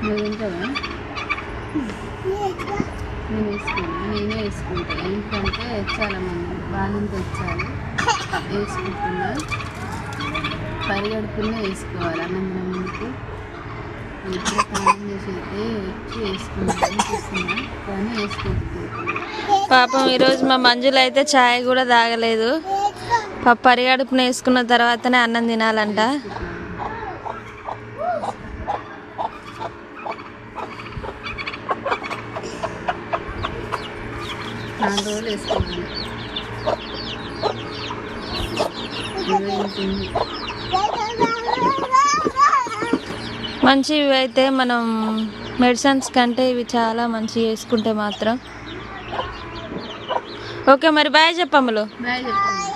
నువ్వు తింటావా? నేను వేసుకున్నాను, నేనే వేసుకుంటాను. ఎందుకంటే చాలామంది బాదం తెచ్చాలి, వేసుకుంటున్నా. పరిగడుపునే వేసుకోవాలి అన్నం ముందుకు. ఇప్పుడు స్నానం చేసి అయితే వచ్చి వేసుకుంటాను చూస్తున్నా, కానీ వేసుకుంటున్నాను. పాపం ఈరోజు మా మంజులు అయితే ఛాయ్ కూడా తాగలేదు. పరిగడుపున వేసుకున్న తర్వాతనే అన్నం తినాలంట. నాలుగు రోజులు వేసుకున్నాను. మంచివి అయితే మనం మెడిసిన్స్ కంటే ఇవి చాలా మంచివి వేసుకుంటే మాత్రం. ఓకే మరి బాయ్ చెప్పమ్మలు. బాయ్ చెప్పండి.